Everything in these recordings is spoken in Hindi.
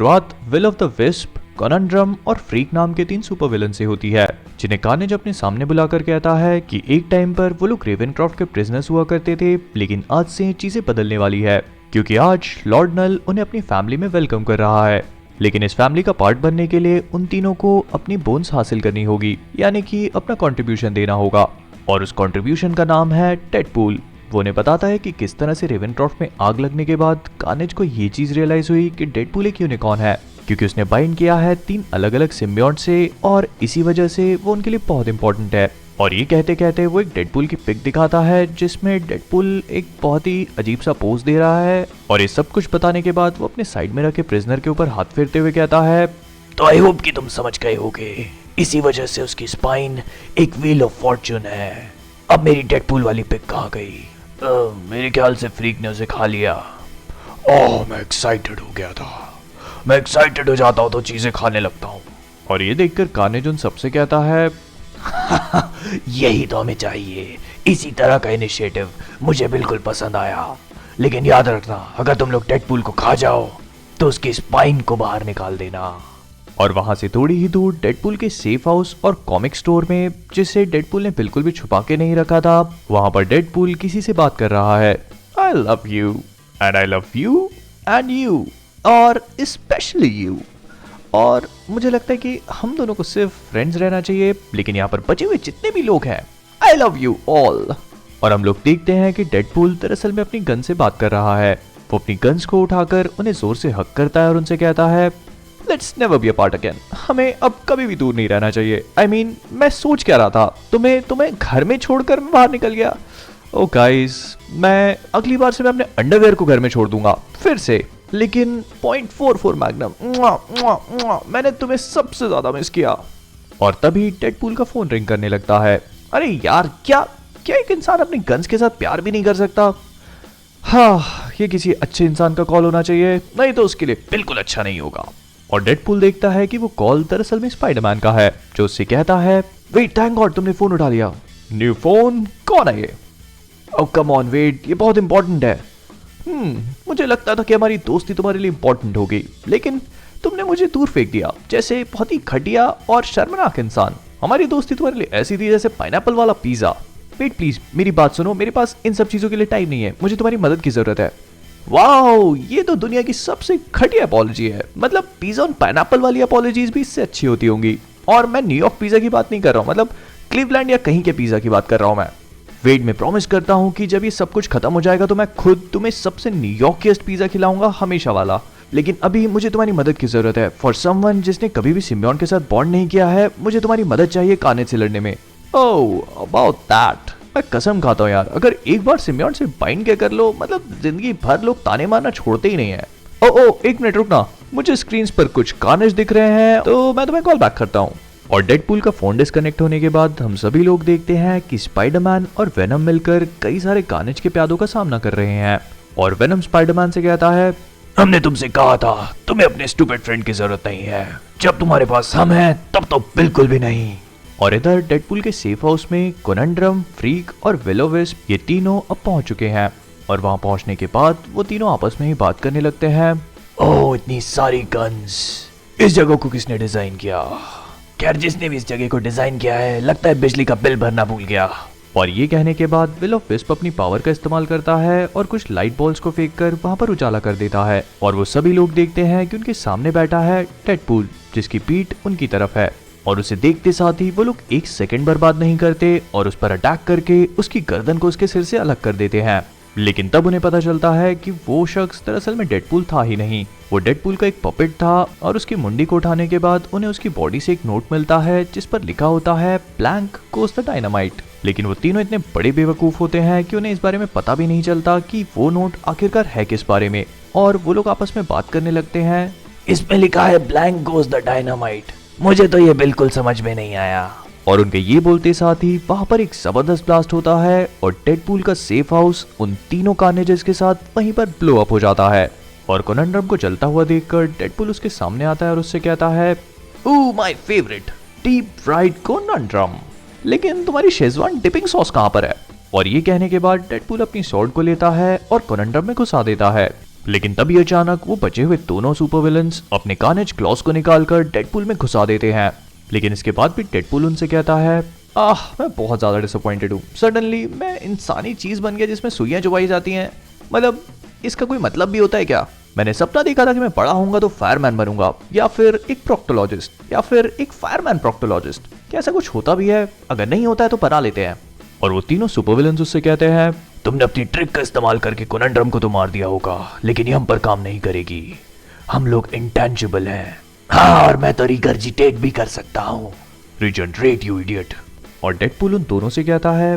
शुरुआत विल ऑफ द विस्प, कॉनंड्रम और फ्रीक नाम के 3 सुपर विलन से होती है, जिन्हें कार्नेज अपने सामने बुलाकर कहता है कि एक टाइम पर वो लोग रेवेनक्रॉफ्ट के प्रिजनर्स हुआ करते थे, लेकिन आज से चीजें बदलने वाली है क्योंकि आज लॉर्ड नल उन्हें अपनी फैमिली में वेलकम कर रहा है। लेकिन इस फैमिली का पार्ट बनने के लिए उन तीनों को अपनी बोन्स हासिल करनी होगी, यानी कि अपना कंट्रीब्यूशन देना होगा, और उस कंट्रीब्यूशन का नाम है डेडपूल। वो उन्हें बताता है कि किस तरह से रेवेनक्रॉफ्ट में आग लगने के बाद कार्नेज को ये चीज रियलाइज हुई कि डेडपूल एक यूनिकॉर्न है, क्योंकि उसने बाइंड किया है 3 अलग अलग सिम्बियोट से, और इसी वजह से वो उनके लिए बहुत इंपॉर्टेंट है। और ये कहते कहते वो एक डेडपूल की पिक दिखाता है जिसमें डेडपूल एक बहुत ही अजीब सा पोज दे रहा है, और ये सब कुछ बताने के बाद वो अपने साइड में रखे प्रिजनर के ऊपर हाथ फेरते हुए कहता है, तो आई होप कि तुम समझ गए होगे, इसी वजह से उसकी स्पाइन एक व्हील ऑफ फॉर्च्यून है। अब मेरी डेडपूल वाली पिक कहाँ गई? मेरे ख्याल से फ्रीक ने उसे खा लिया। ओह, मैं एक्साइटेड हो गया था। मैं एक्साइटेड हो जाता हूँ तो चीजें खाने लगता हूँ। और ये देखकर कार्नेज उन सबसे कहता है, यही तो हमें चाहिए। इसी तरह का इनिशिएटिव मुझे बिल्कुल पसंद आया। लेकिन याद रखना, अगर तुम लोग डेडपूल को खा जाओ तो उसकी स्पाइन को बाहर निकाल देना। और वहां से थोड़ी ही दूर डेडपूल के सेफ हाउस और कॉमिक स्टोर में, जिसे डेडपूल ने बिल्कुल भी छुपा के नहीं रखा था, वहां पर डेडपूल किसी से बात कर रहा है। I love you and I love you and you और स्पेशली यू, और मुझे लगता है कि हम दोनों को सिर्फ फ्रेंड्स रहना चाहिए, लेकिन यहाँ पर बचे हुए जितने भी लोग हैं, आई लव यू ऑल। और हम लोग देखते हैं कि डेडपूल दरअसल में अपनी गन से बात कर रहा है। वो अपनी गन्स को उठाकर उन्हें जोर से हक करता है और उनसे कहता है, let's never be apart again. हमें अब कभी भी दूर नहीं रहना चाहिए। I mean, मैं सोच क्या रहा था, तुम्हें घर में छोड़कर मैं बाहर निकल गया। ओ गाइस, मैं अगली बार से मैं अपने अंडरवेयर को घर में छोड़ दूंगा फिर से, लेकिन .44 मैग्नम, मैंने तुम्हें सबसे ज्यादा मिस किया। और तभी डेडपूल का फोन रिंग करने लगता है। अरे यार, क्या एक इंसान अपनी गन्स के साथ प्यार भी नहीं कर सकता? हाँ, ये किसी अच्छे इंसान का कॉल होना चाहिए, नहीं तो उसके लिए बिल्कुल अच्छा नहीं होगा। और डेडपूल देखता है कि वो कॉल दरअसल में स्पाइडरमैन का है, जो उससे कहता है, वेट, थैंक गॉड तुमने फोन उठा लिया। New phone? कौन है ये? ओह कम ऑन वेट, ये बहुत इंपॉर्टेंट है। मुझे लगता था कि हमारी दोस्ती तुम्हारे लिए इंपॉर्टेंट होगी, लेकिन तुमने मुझे दूर फेंक दिया जैसे बहुत ही घटिया और शर्मनाक इंसान। हमारी दोस्ती तुम्हारे लिए ऐसी थी जैसे पाइनएप्पल वाला पिज्जा। वेट प्लीज, मेरी बात सुनो, मेरे पास इन सब चीजों के लिए टाइम नहीं है, मुझे तुम्हारी मदद की जरूरत है। वाओ, ये तो दुनिया की सबसे घटिया अपॉलॉजी है। मतलब पिज्जा और पाइनएप्पल वाली अपॉलॉजीज भी इससे अच्छी होती होंगी। और मैं न्यूयॉर्क पिज्जा की बात नहीं कर रहा हूँ, मतलब क्लीवलैंड या कहीं के पिज्जा की बात कर रहा हूँ मैं। वेट, मैं प्रॉमिस करता हूँ कि जब ये सब कुछ खत्म हो जाएगा तो मैं खुद तुम्हें सबसे न्यूयॉर्किएस्ट पिज्जा खिलाऊंगा, हमेशा वाला। लेकिन अभी मुझे तुम्हारी मदद की जरूरत है। फॉर समवन जिसने कभी भी सिम्बियोन के साथ बॉन्ड नहीं किया है, मुझे तुम्हारी मदद चाहिए कार्नेज से लड़ने में। ओह अबाउट दैट, मैं कसम खाता हूँ यार, अगर एक बार सिम्बियोन से बाइंड के कर लो, मतलब जिंदगी भर लोग ताने मारना छोड़ते ही नहीं है। ओ एक मिनट रुकना, मुझे स्क्रीन पर कुछ कार्नेज दिख रहे हैं, तो मैं तुम्हें कॉल बैक करता हूँ। और डेडपूल का फोन डिस्कनेक्ट होने के बाद हम सभी लोग देखते हैं कि स्पाइडरमैन और वेनम मिलकर कई सारे कार्नेज के प्यादों का सामना कर रहे हैं। और वेनम स्पाइडरमैन से कहता है, हमने तुमसे कहा था तुम्हें अपने स्टूपिड फ्रेंड की जरूरत नहीं है, जब तुम्हारे पास हम हैं तब तो बिल्कुल भी नहीं। और इधर डेडपूल के सेफ हाउस में कॉनंड्रम, फ्रीक और विल ऑफ विस्प, ये तीनों अब पहुंच चुके हैं। और वहां पहुंचने के बाद वो तीनों आपस में ही बात करने लगते हैं। ओह, इतनी सारी गन्स, इस जगह को किसने डिजाइन किया? खैर, जिसने भी इस जगह को डिजाइन किया है, लगता है बिजली का बिल भरना भूल गया। और ये कहने के बाद विल ऑफ विस्प अपनी पावर का इस्तेमाल करता है और कुछ लाइट बॉल्स को फेंक कर वहां पर उजाला कर देता है। और वो सभी लोग देखते हैं कि उनके सामने बैठा है डेडपूल, जिसकी पीठ उनकी तरफ है। और उसे देखते साथ ही वो लोग एक सेकंड बर्बाद नहीं करते और उस पर अटैक करके उसकी गर्दन को उसके सिर से अलग कर देते हैं। लेकिन तब उन्हें पता चलता है कि वो शख्स दरअसल में डेडपूल था ही नहीं, वो डेडपूल का एक पपेट था। और उसकी मुंडी को उठाने के बाद उन्हें उसकी बॉडी से एक नोट मिलता है जिस पर लिखा होता है, ब्लैंक गोज़ द डायनामाइट। लेकिन वो तीनों इतने बड़े बेवकूफ होते हैं कि उन्हें इस बारे में पता भी नहीं चलता कि वो नोट आखिरकार है किस बारे में। और वो लोग आपस में बात करने लगते हैं, इसमें लिखा है ब्लैंक गोज़ द डायनामाइट, मुझे तो ये बिल्कुल समझ में नहीं आया। और उनके ये बोलते साथ ही वहां पर एक जबरदस्त ब्लास्ट होता है और डेडपूल का सेफ हाउस उन तीनों कार्नेजेस के साथ वहीं पर ब्लो अप हो जाता है। और कॉनंड्रम को जलता हुआ देखकर डेडपूल उसके सामने आता है और उससे कहता है, oh my favourite deep fried conundrum, लेकिन तुम्हारी शेजवान डिपिंग सॉस कहां पर है? और ये कहने के बाद डेडपूल अपनी स्वॉर्ड को लेता है और कॉनंड्रम में घुसा देता है। लेकिन तभी अचानक वो बचे हुए दोनों सुपर विलन्स अपने कार्नेज क्लॉस को निकालकर डेडपूल में घुसा देते हैं। लेकिन इसके बाद भी डेडपूल उनसे कहता है, मैं बहुत ज़्यादा डिसअपॉइंटेड हूँ। सडनली मैं इंसानी चीज़ बन गया जिसमें सुइयाँ चुभाई जाती हैं। मतलब इसका कोई मतलब भी होता है क्या? मैंने सपना देखा था कि मैं बड़ा होऊंगा तो फायरमैन बनूंगा, या फिर एक प्रोक्टोलॉजिस्ट, या फिर एक फायरमैन प्रोक्टोलॉजिस्ट। क्या ऐसा कुछ होता भी है? अगर नहीं होता है तो बना लेते हैं। और वो तीनों सुपर विलन्स उससे कहते हैं, तुमने अपनी ट्रिक का इस्तेमाल करके कोनंड्रम को तो मार दिया होगा, लेकिन ये हम पर काम नहीं करेगी। हम लोग इंटेंजिबल हैं। हाँ, और मैं तो रिगर्जिटेट भी कर सकता हूँ। Regenerate you idiot. और डेडपूल उन दोनों से कहता है,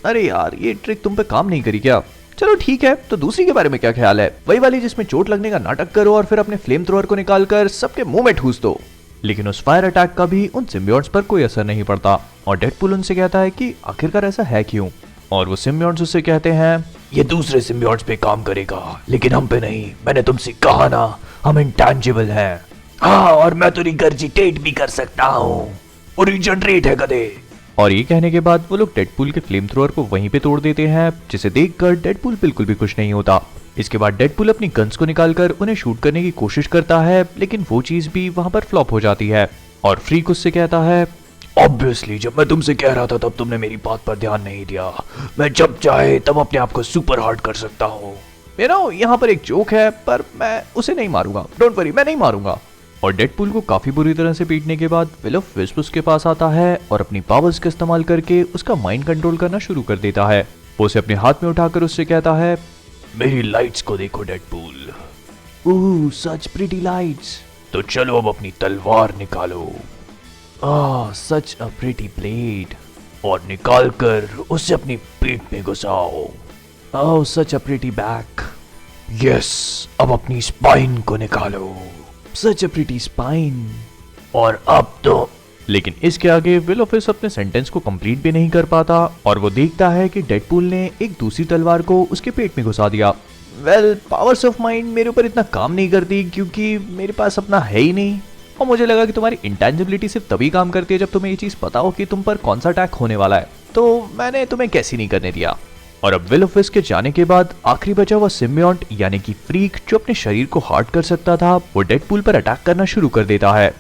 अरे यार ये ट्रिक तुम पे काम नहीं करी क्या? चलो ठीक है, तो दूसरी के बारे में क्या ख्याल है? वही वाली जिसमें चोट लगने का नाटक करो और फिर अपने फ्लेम थ्रोअर को निकालकर सबके मुंह में ठूस दो। लेकिन उस फायर अटैक का भी उन सिम्बियोट्स पर कोई असर नहीं पड़ता। और डेडपूल उनसे कहता है कि आखिरकार ऐसा है क्यों? और वो सिम्बियोट्स उससे कहते हैं, ये दूसरे सिम्बियोट्स पे काम करेगा, लेकिन हम पे नहीं। मैंने तुमसे कहा ना, हम इंटेंजिबल हैं। हाँ, और मैं तो रिगर्जिटेट भी कर सकता हूँ। और रिजनरेट है गधे। और ये कहने के बाद वो लोग डेडपूल के फ्लेम थ्रोअर को वहीं पे तोड़ देते हैं, जिसे देखकर डेडपूल बिल्कुल भी खुश नहीं होता। इसके बाद डेडपूल अपनी गन्स को निकालकर उन्हें शूट करने की कोशिश करता है, लेकिन वो चीज भी वहां पर फ्लॉप हो जाती है। और फ्रीक उससे कहता है, ऑब्वियसली जब मैं तुमसे कह रहा था तब तुमने मेरी बात पर ध्यान नहीं दिया। मैं जब चाहे तब अपने आप को सुपर हार्ड कर सकता हूँ। यहाँ पर एक जोक है, पर मैं उसे नहीं मारूंगा। डोंट वरी, मैं नहीं मारूंगा। और डेडपूल को काफी बुरी तरह से पीटने के बाद विल ऑफ विस्प उसके पास आता है और अपनी पावर्स का इस्तेमाल करके उसका माइंड कंट्रोल करना शुरू कर देता है। वो उसे अपने हाथ में उठाकर उससे कहता है, मेरी लाइट्स को देखो डेडपूल। ओह सच प्रीटी लाइट्स। तो चलो अब अपनी तलवार निकालो। सच अ प्रीटी ब्लेड। और निकाल कर उसे अपनी पीठ में घुसाओ। ओह सच अ प्रीटी बैक। यस, अब अपनी स्पाइन को निकालो। सच अ प्रीटी स्पाइन। और अब तो। लेकिन इसके आगे विल ऑफ विस्प अपने सेंटेंस को कंप्लीट भी नहीं कर पाता और वो देखता है कि डेडपूल ने एक दूसरी तलवार को उसके पेट में घुसा दिया। वेल, पावर्स ऑफ माइंड मेरे ऊपर इतना काम नहीं करती क्योंकि मेरे पास अपना है ही नहीं। और मुझे लगा कि तुम्हारी इंटेंजिबिलिटी सिर्फ तभी काम करती है जब तुम्हें ये चीज पता हो कि तुम पर कौन सा अटैक होने वाला है, तो मैंने तुम्हें कैसी नहीं करने दिया। और अब विल ऑफ विस्प के जाने के बाद आखिरी बचा हुआ सिम्बियोट यानी कि फ्रीक, जो अपने शरीर को हार्ड कर सकता था, वो डेडपूल पर अटैक करना शुरू कर देता है।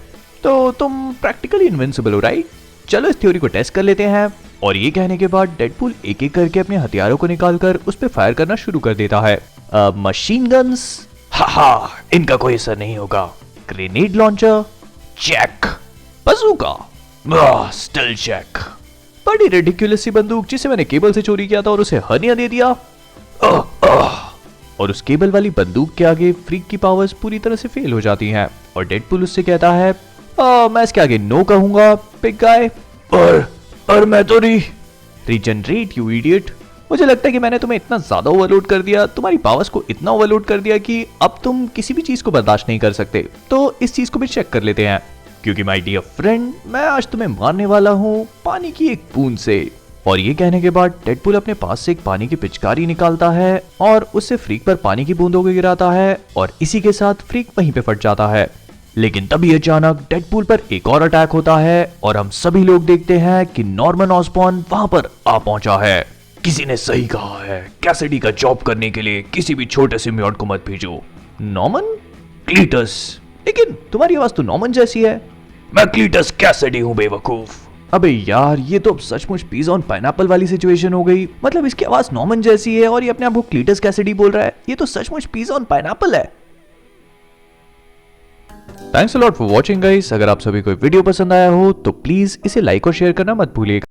तो तुम प्रैक्टिकली इनविंसिबल हो, राइट? चलो इस थ्योरी को टेस्ट कर लेते हैं। और ये कहने के बाद डेडपूल एक एक करके अपने हथियारों को निकालकर उस पर फायर करना शुरू कर देता है। मशीन गन्स, हा, इनका कोई असर नहीं होगा। Grenade launcher, check. Bazooka, still check. बड़ी रिडिकुलस सी बंदूक जिसे मैंने केबल से चोरी किया था और उसे हर्निया दे दिया। और उस केबल वाली बंदूक के आगे फ्रीक की पावर्स पूरी तरह से फेल हो जाती हैं। और डेडपूल उससे कहता है, मैं इसके आगे नो कहूंगा बिग गाय। और मैं तो रीजनरेट यू इडियट। मुझे लगता है कि मैंने तुम्हें इतना ज्यादा ओवरलोड कर दिया, तुम्हारी पावर्स को इतना ओवरलोड कर दिया कि अब तुम किसी भी चीज को बर्दाश्त नहीं कर सकते। तो इस चीज को भी चेक कर लेते हैं, क्योंकि माय डियर फ्रेंड, मैं आज तुम्हें मारने वाला हूँ पानी की एक बूंद से। और ये कहने के बाद डेडपूल अपने पास से एक पानी की पिचकारी निकालता है और उससे फ्रीक पर पानी की बूंदों को गिराता है और इसी के साथ फ्रीक वहीं पे फट जाता है। लेकिन तभी अचानक डेडपूल पर एक और अटैक होता है और हम सभी लोग देखते हैं कि नॉर्मन ऑसबॉर्न वहां पर आ पहुंचा है। किसी ने सही कहा है, कैसिडी का जॉब करने के लिए किसी भी छोटे सिम्बियोट को मत भेजो। नॉर्मन? क्लीटस। लेकिन तुम्हारी आवाज तो नॉर्मन जैसी है। मैं क्लीटस कैसिडी हूँ बेवकूफ। अबे यार, ये तो अब सचमुच पिज़्ज़ा ऑन पाइनएप्पल वाली सिचुएशन हो गई। मतलब इसकी आवाज नॉर्मन जैसी है और ये अपने आप को क्लीटस कैसिडी बोल रहा है। ये तो सचमुच पिज़्ज़ा ऑन पाइनएप्पल है। Thanks a lot for watching guys. अगर आप सभी को वीडियो पसंद आया हो तो प्लीज इसे लाइक और शेयर करना मत भूलिएगा।